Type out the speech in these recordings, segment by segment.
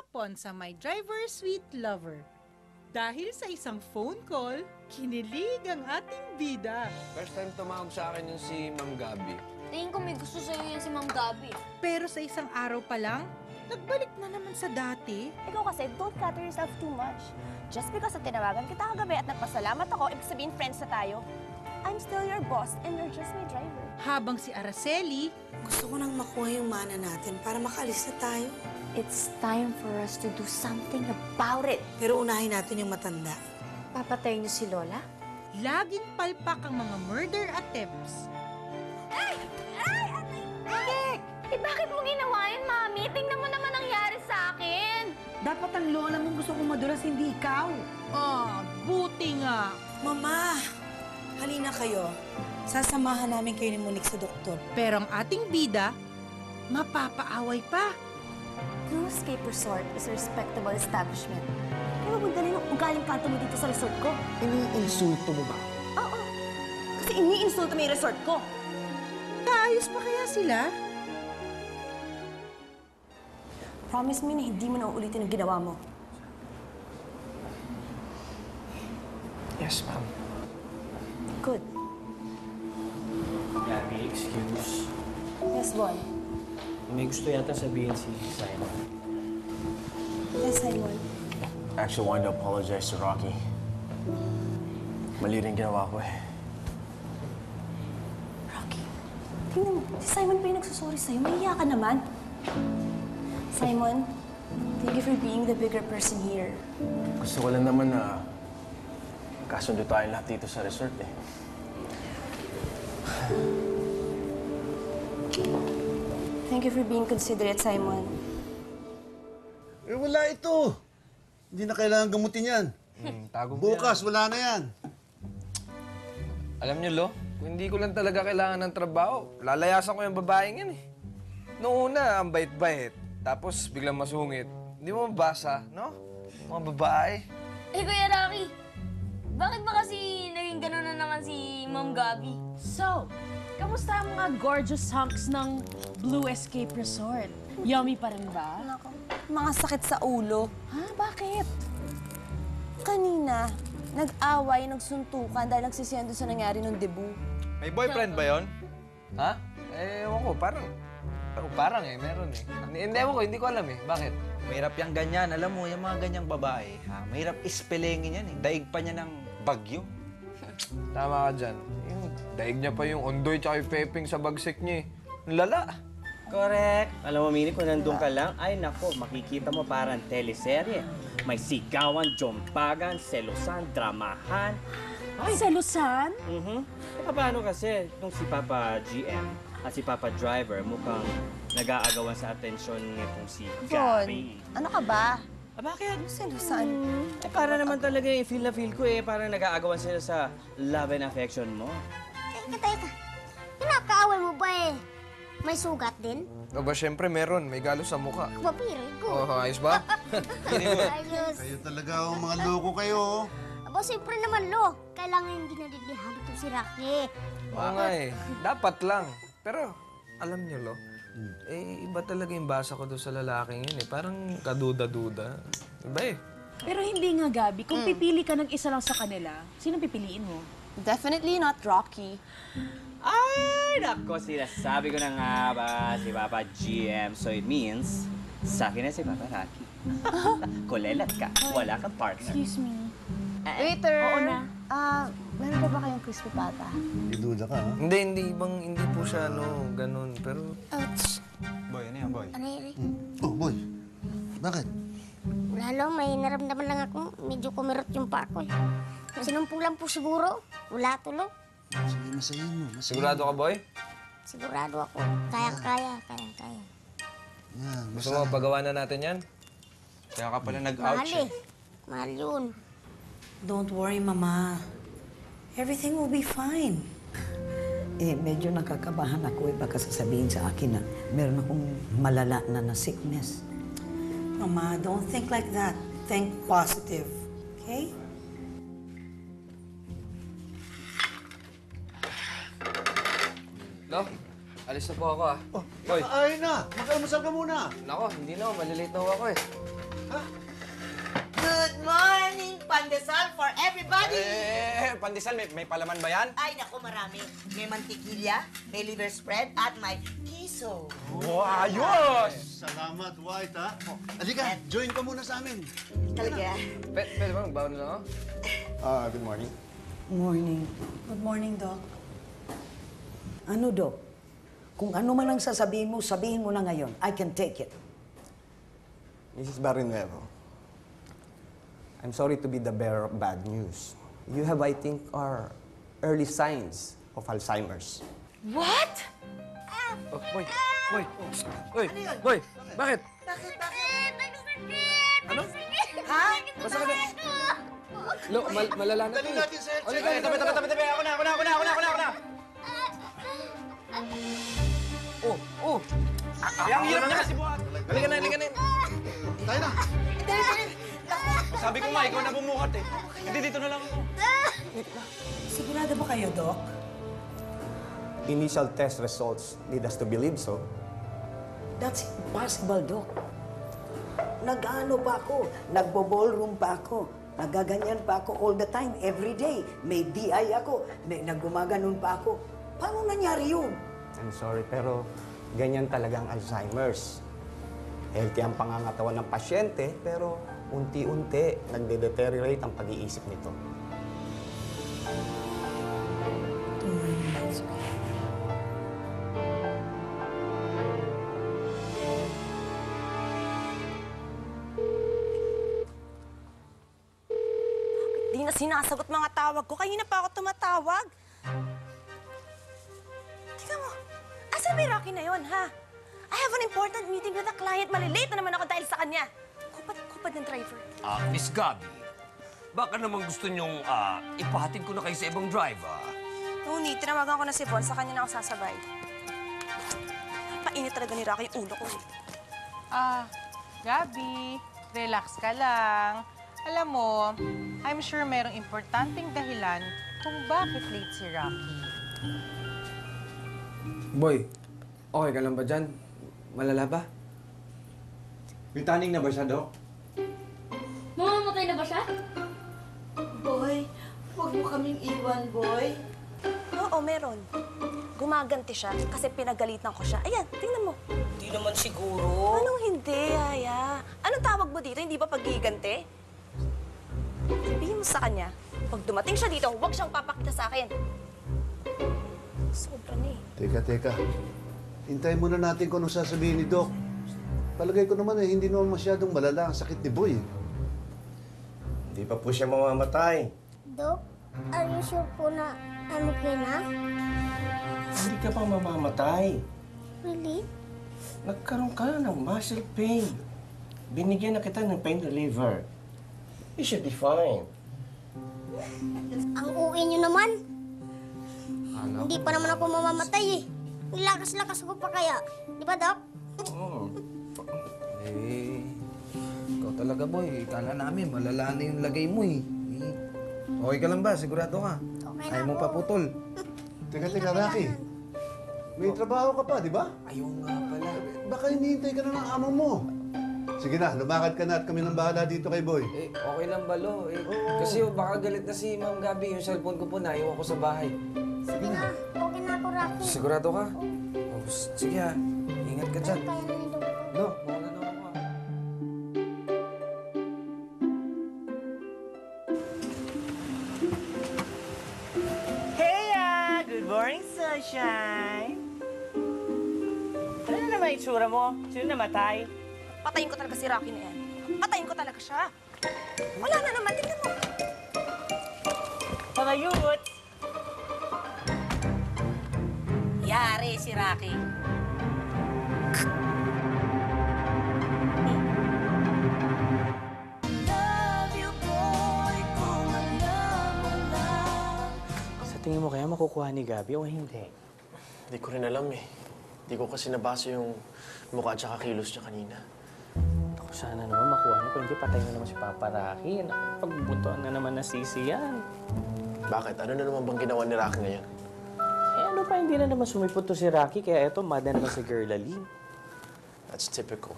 takpon sa My Driver Sweet Lover. Dahil sa isang phone call, kinilig ang ating bida. First time tumawag sa akin yung si Ma'am Gabi. Tingin ko may gusto sa'yo yan si Ma'am Gabi. Pero sa isang araw pa lang, nagbalik na naman sa dati. Ikaw kasi, don't flatter yourself too much. Just because na tinawagan kita kagabi at nagpasalamat ako, ibig sabihin friends na tayo. I'm still your boss and you're just my driver. Habang si Araceli, Gusto ko nang makuha yung mana natin para makaalis na tayo. It's time for us to do something about it. Pero unahin natin yung matanda. Papatayin niyo si Lola? laging palpak ang mga murder attempts. Eh, bakit mo ginawa yun, Mami? Tingnan mo naman nangyari sa akin. Dapat ang lola mong gusto kong madulas, hindi ikaw. Buti nga. Mama, halina kayo. Sasamahan namin kayo ni Monique sa doktor. Pero ang ating bida, mapapaaway pa. Blue Escape Resort is a respectable establishment. Kaya huwag magdali ng ugaling kanto mo dito sa resort ko. Iniinsulto mo ba? Oo. Kasi ini-insulto mo yung resort ko. Kaayos pa kaya sila? Promise me na hindi mo na uulitin ang ginawa mo. Yes, ma'am. Good. Gabby, excuse. Yes, Bon. May gusto yata sabihin si Simon. Yes, Simon. I actually wanted to apologize to Rocky. Mali rin ginawa ko eh. Rocky, tingnan mo. Si Simon pa yung nagsusorry sa'yo. Mahiya ka naman. Simon, thank you for being the bigger person here. Gusto ko lang naman na kasundo tayong lahat dito sa resort eh. Thank you for being considerate, Simon. Eh, wala ito. Hindi na kailangan gamutin yan. Tago mo Bukas, wala na yan. Alam niyo, Lo, kung hindi ko lang talaga kailangan ng trabaho, lalayasan ko yung babaeng yan eh. Noong una, ang bait-bait. Tapos biglang masungit. Hindi mo mabasa, no? Mga babae. Eh, Kuya Rocky, bakit ba kasi naging gano'n na naman si Ma'am Gabi? So, kamusta ang mga gorgeous hunks ng Blue Escape Resort? Yummy pa rin ba? Nako, mga sakit sa ulo. Ha? Bakit? Kanina, nag-away, nagsuntukan dahil nagsisiyan doon sa nangyari nung debut. May boyfriend ba yon? Ha? Eh, ewan ko, parang meron eh. Hindi ko alam eh. Bakit? Mahirap yung ganyan. Alam mo, yung mga ganyang babae, ha? Mahirap ispelengin yan eh. Daig pa niya ng bagyo. Tama ka dyan. Yung daig niya pa yung ondoy tsaka yung peping sa bagsik niya eh. Ang lala. Correct. Alam mo, Mini, kung nandun ka lang, ay nako, makikita mo parang teleserye. May sigawan, jompagan, selusan, dramahan. Ay, selusan? Teka, paano kasi nung si Papa GM at si Papa Driver mukhang nag-aagawan sa atensyon nitong si Bon, Gabby. ano ka ba? Ah, bakit? Selusan. Eh, para naman talaga yung feel na feel ko eh. Parang nag-aagawan sila sa love and affection mo. Teka. Pinakaaway mo ba eh? May sugat din? O ba, syempre meron. May galo sa mukha. Papiri ko. Oh, ayos ba? Ayos. Kayo talaga, mga loko kayo. Aba, siyempre naman, Lo. Kailangan hindi nadilihan ito si Rocky. Oo nga eh. Dapat lang. Pero, alam niyo, Lo, eh, iba talaga yung basa ko doon sa lalaking yun eh. Parang kaduda-duda. Iba eh. Pero hindi nga, Gabi. Kung pipili ka ng isa lang sa kanila, sino pipiliin mo? Definitely not Rocky. Ay, nako, sinasabi ko na nga ba si Papa GM. So it means, sa akin na si Papa Rocky. Kulelat ka. Wala kang partner. Excuse me. Waiter! Oo na. Meron ba kayong crispy pata? Iduda ka, ha? Hindi po siya, ganun. Pero, Ouch. Boy, ano yan, boy? Ano yun eh? Oh, boy. Bakit? Wala, Lo. May naramdaman lang ako. Medyo kumirot yung pa ako eh. Sinumpong lang po siguro. Wala to, Lo. Sige, masayin mo. sigurado ka, boy? Sigurado ako. Kayang-kaya. Yan, Gusto mo pagawa na natin yan? Kaya ka pala Mahal nag-ouch eh. Mahal yun. Don't worry, Mama. Everything will be fine. Medyo nakakabahan ako baka sasabihin sa akin na meron akong malala na sickness. Mama, don't think like that. Think positive, okay? Lo, alis na po ako ah. Oh, Boy. ay na. Mag-almusal ka muna. Nako, hindi na. Malilate na ako eh. Good morning! Pandesal for everybody! Pandesal, may palaman ba yan? Ay, naku, marami. May mantikilya, may liver spread, at may kiso. Wow, ayos! Salamat, White, ha? Halika, join ka muna sa amin. Talaga. Pwede ba magbaon na ako? Good morning. Morning. Good morning, Doc. Ano, Doc? Kung ano man ang sasabihin mo na ngayon. I can take it. Mrs. Barrinuevo, I'm sorry to be the bearer of bad news. You have, I think, are early signs of Alzheimer's. What? Oh, boy. Boy. Boy. Boy. Bakit? Bakit? Ano? Ha? Basta ka na. Lo, malala na to. Dali natin sa health Oli, check. tabi. Ako na! Oh. Ang hirap niya kasi buhat. Halika na. Tayo na. Sabi ko nga, ikaw na bumuhat eh. Hindi, dito na lang ako. Sigurado ba kayo, Doc? Initial test results lead us to believe so. That's impossible, Doc. Nag-ano pa ako, nagbo-ballroom pa ako, nagaganyan pa ako all the time, every day. May DI ako, may naggumaganon pa ako. Paano nangyari yun? I'm sorry, pero ganyan talagang Alzheimer's. Healthy ang pangangatawan ng pasyente, pero unti-unti nagde-deteriorate ang pag-iisip nito. Di na sinasagot mga tawag ko. Kanina pa ako tumatawag. Tingnan mo. Asan ba yung Rocky na yun, ha? I have an important meeting with a client. Malilate na naman ako dahil sa kanya. Kupad ng driver. Miss Gabby, baka naman gusto niyong ipahatid ko na kayo sa ibang driver. Tony, tinawagan ko na si Von. Sa kanya na ako sasabay. Painit talaga ni Rocky yung ulo ko. Gabi, relax ka lang. Alam mo, I'm sure merong importanteng dahilan kung bakit late si Rocky. Boy, okay ka lang ba dyan? Malala ba? May taning na ba siya, Dok? Mamamatay na ba siya? Boy, huwag mo kaming iwan, boy. Oo, meron. Gumaganti siya kasi pinagalitan ko siya. Ayan, tingnan mo. Hindi naman siguro. Anong hindi, Aya? Anong tawag mo dito? Hindi ba paggiganti? Sabihin mo sa kanya, pag dumating siya dito, huwag siyang papakita sa akin. Sobra na eh. Teka. Hintayin muna natin kung anong sasabihin ni Doc. Palagay ko naman hindi naman masyadong malala ang sakit ni Boy. Hindi pa po siya mamamatay. Doc, are you sure po na I'm okay na? Hindi ka pa mamamatay. Really? Nagkaroon ka ng muscle pain. Binigyan na kita ng pain reliever. You should be fine. Ang uwi niyo naman. Hindi pa naman ako mamamatay eh. Nilakas-lakas ko pa kaya. Di ba, Doc? Ikaw talaga, boy. Kala namin, malala na yung lagay mo eh. Okay ka lang ba? Sigurado ka? Okay na Ayaw mo ako. paputol. Teka, Rocky. May trabaho ka pa, di ba? Ayaw nga pala. Baka hinihintay ka na ng amo mo. Sige na, lumakad ka na at kami nang bahala dito kay Boy. Okay lang balo. Kasi baka galit na si Ma'am Gabi. Yung cellphone ko po, naiwan ko sa bahay. Sige na. Okay na ako, Rocky. Sigurado ka? Sige ha. Ingat ka dyan. Kaya na ni Doc. No, mawala na ako. Hey, good morning, sunshine. Ano na naman itsura mo? Sino namatay? Patayin ko talaga si Rocky na yan. Patayin ko talaga siya. Wala na naman, tingnan mo. Mga youth! Yari si Rocky. Sa tingin mo kaya makukuha ni Gabi o hindi? Hindi ko rin alam eh. Hindi ko kasi nabasa yung mukha at saka kilos niya kanina. Ako sana naman makuha niya, kung hindi patay na naman si Papa Rocky. Pagbuntuan na naman na sisi yan. Bakit? Ano na naman bang ginawa ni Rocky ngayon? Eh ano pa, hindi na naman sumipot to si Rocky, kaya eto, mad na naman si Girl Aline. That's typical.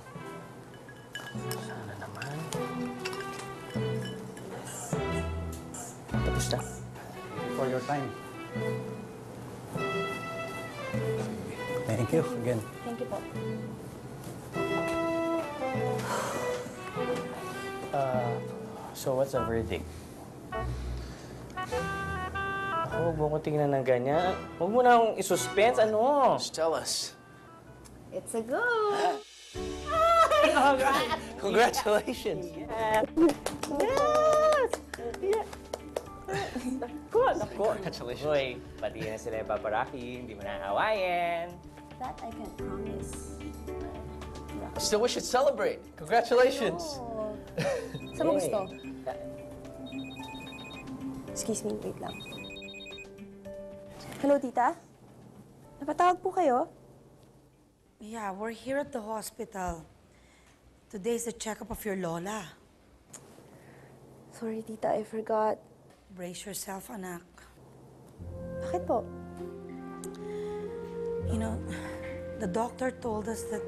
Sana naman. Basta. For your time. Thank you again. Thank you po. So what's the verdict? Huwag mo ko tingnan ng ganyan. Huwag mo na akong isuspense. Ano? Just tell us. It's a go! Congratulations. Yes! Yes! Congratulations. Hoy, pati na sila yung paparaki. Hindi mo na hawayin. That I can promise. I still wish you'd celebrate. Congratulations. Saan mo gusto? Excuse me, wait lang. Hello, tita? Napatawag po kayo? Yeah, we're here at the hospital. Today's the checkup of your lola. Sorry, tita, I forgot. Brace yourself, anak. Bakit po? You know, the doctor told us that